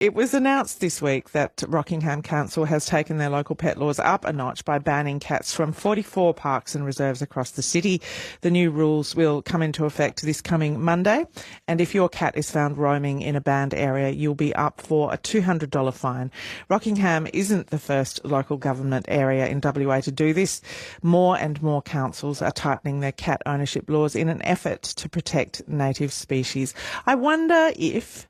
It was announced this week that Rockingham Council has taken their local pet laws up a notch by banning cats from 44 parks and reserves across the city. The new rules will come into effect this coming Monday, and if your cat is found roaming in a banned area, you'll be up for a $200 fine. Rockingham isn't the first local government area in WA to do this. More and more councils are tightening their cat ownership laws in an effort to protect native species. I wonder if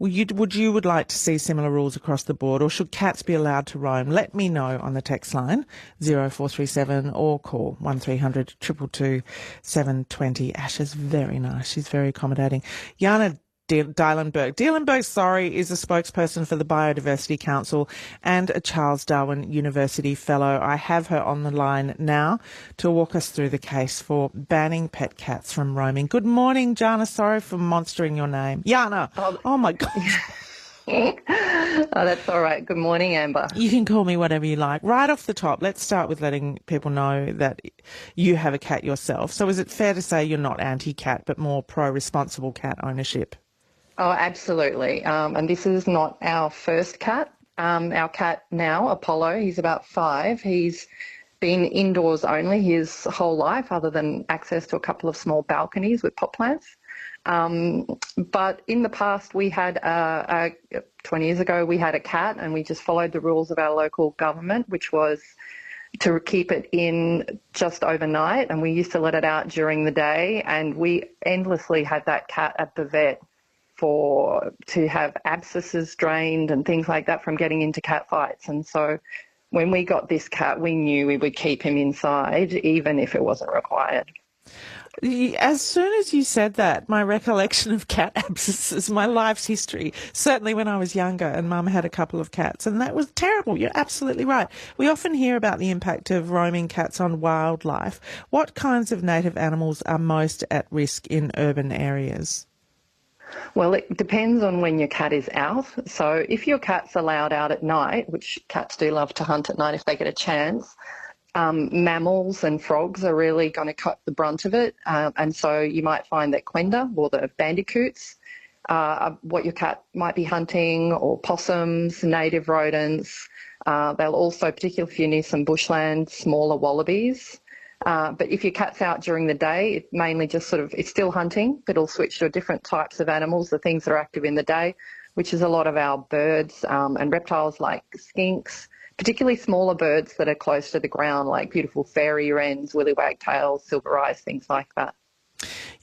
you would like to see similar rules across the board, or should cats be allowed to roam? Let me know on the text line 0437 or call 1300 222 720. Ash is very nice. She's very accommodating. Jaana Dielenberg, sorry, is a spokesperson for the Biodiversity Council and a Charles Darwin University fellow. I have her on the line now to walk us through the case for banning pet cats from roaming. Good morning, Jaana. Sorry for monstering your name. Jaana. Oh my God. Oh, that's all right. Good morning, Amber. You can call me whatever you like. Right off the top, let's start with letting people know that you have a cat yourself. So is it fair to say you're not anti-cat, but more pro-responsible cat ownership? Oh, absolutely. And this is not our first cat. Our cat now, Apollo, he's about 5. He's been indoors only his whole life, other than access to a couple of small balconies with pot plants. But in the past, we had 20 years ago, we had a cat, and we just followed the rules of our local government, which was to keep it in just overnight. And we used to let it out during the day, and we endlessly had that cat at the vet to have abscesses drained and things like that from getting into cat fights. And so when we got this cat, we knew we would keep him inside, even if it wasn't required. As soon as you said that, my recollection of cat abscesses, my life's history, certainly when I was younger and Mum had a couple of cats, and that was terrible. You're absolutely right. We often hear about the impact of roaming cats on wildlife. What kinds of native animals are most at risk in urban areas? Well, it depends on when your cat is out. So if your cat's allowed out at night, which cats do love to hunt at night if they get a chance, mammals and frogs are really going to cut the brunt of it. And so you might find that quenda, or the bandicoots, what your cat might be hunting, or possums, native rodents. They'll also, particularly if you're near some bushland, smaller wallabies. But if your cat's out during the day, it mainly just it's still hunting, but it'll switch to different types of animals, the things that are active in the day, which is a lot of our birds and reptiles like skinks, particularly smaller birds that are close to the ground, like beautiful fairy wrens, willy wagtails, silver eyes, things like that.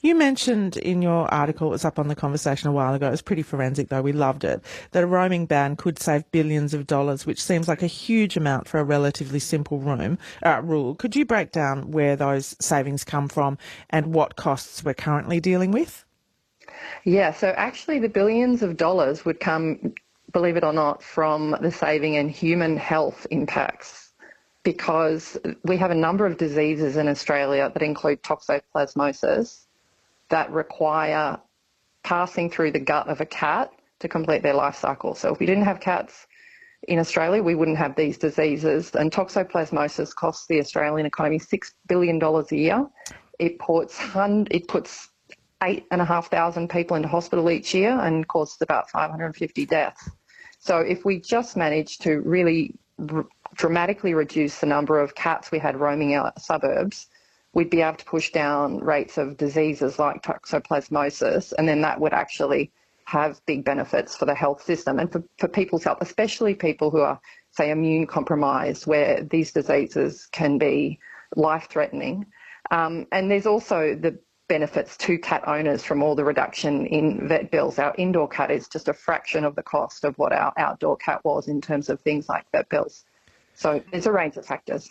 You mentioned in your article, it was up on The Conversation a while ago, it was pretty forensic though, we loved it, that a roaming ban could save billions of dollars, which seems like a huge amount for a relatively simple rule. Could you break down where those savings come from and what costs we're currently dealing with? Yeah, so actually the billions of dollars would come, believe it or not, from the saving and human health impacts, because we have a number of diseases in Australia that include toxoplasmosis that require passing through the gut of a cat to complete their life cycle. So if we didn't have cats in Australia, we wouldn't have these diseases. And toxoplasmosis costs the Australian economy $6 billion a year. It puts 8,500 people into hospital each year and causes about 550 deaths. So if we just manage to really dramatically reduce the number of cats we had roaming our suburbs, we'd be able to push down rates of diseases like toxoplasmosis, and then that would actually have big benefits for the health system and for people's health, especially people who are, say, immune compromised, where these diseases can be life-threatening. And there's also the benefits to cat owners from all the reduction in vet bills. Our indoor cat is just a fraction of the cost of what our outdoor cat was in terms of things like vet bills. So there's a range of factors.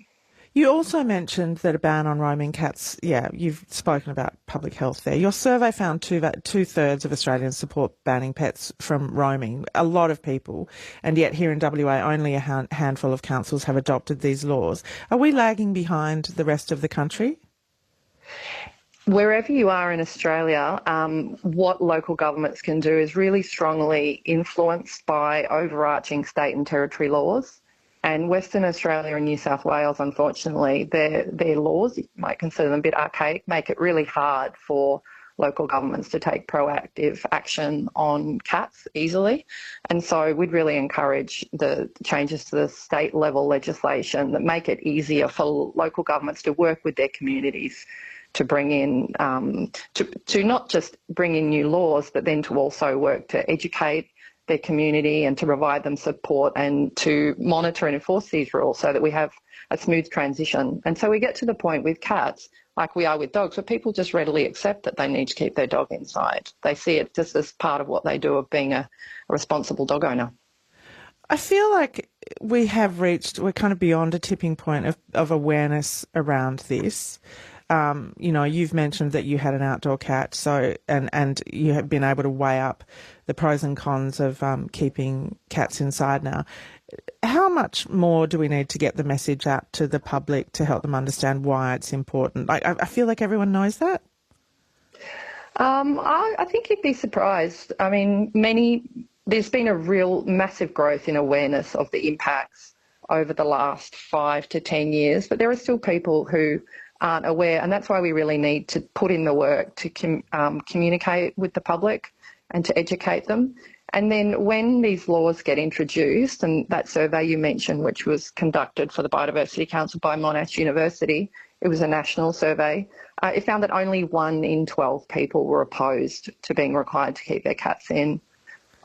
You also mentioned that a ban on roaming cats, you've spoken about public health there. Your survey found two-thirds of Australians support banning pets from roaming, a lot of people, and yet here in WA only a handful of councils have adopted these laws. Are we lagging behind the rest of the country? Wherever you are in Australia, what local governments can do is really strongly influenced by overarching state and territory laws. And Western Australia and New South Wales, unfortunately, their laws, you might consider them a bit archaic, make it really hard for local governments to take proactive action on cats easily. And so we'd really encourage the changes to the state level legislation that make it easier for local governments to work with their communities to bring in, to not just bring in new laws, but then to also work to educate their community and to provide them support and to monitor and enforce these rules so that we have a smooth transition. And so we get to the point with cats, like we are with dogs, where people just readily accept that they need to keep their dog inside. They see it just as part of what they do of being a responsible dog owner. I feel like we're kind of beyond a tipping point of awareness around this. You've mentioned that you had an outdoor cat, so and you have been able to weigh up the pros and cons of keeping cats inside now. How much more do we need to get the message out to the public to help them understand why it's important? I feel like everyone knows that. I think you'd be surprised. I mean, there's been a real massive growth in awareness of the impacts over the last 5 to 10 years, but there are still people who aren't aware, and that's why we really need to put in the work to communicate with the public and to educate them. And then when these laws get introduced, and that survey you mentioned, which was conducted for the Biodiversity Council by Monash University, it was a national survey, it found that only 1 in 12 people were opposed to being required to keep their cats in.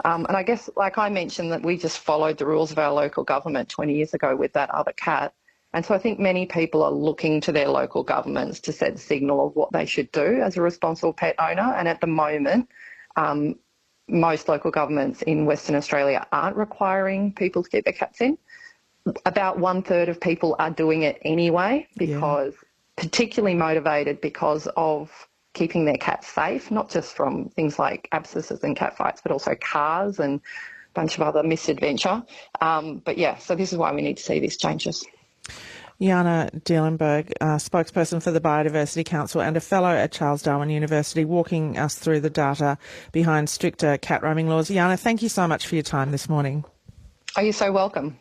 And I guess, like I mentioned, that we just followed the rules of our local government 20 years ago with that other cat. And so I think many people are looking to their local governments to set a signal of what they should do as a responsible pet owner. And at the moment, most local governments in Western Australia aren't requiring people to keep their cats in. About 1/3 of people are doing it anyway because particularly motivated because of keeping their cats safe, not just from things like abscesses and cat fights, but also cars and a bunch of other misadventure. So this is why we need to see these changes. Jaana Dielenberg, spokesperson for the Biodiversity Council and a fellow at Charles Darwin University, walking us through the data behind stricter cat roaming laws. Jaana, thank you so much for your time this morning. Oh, you're so welcome.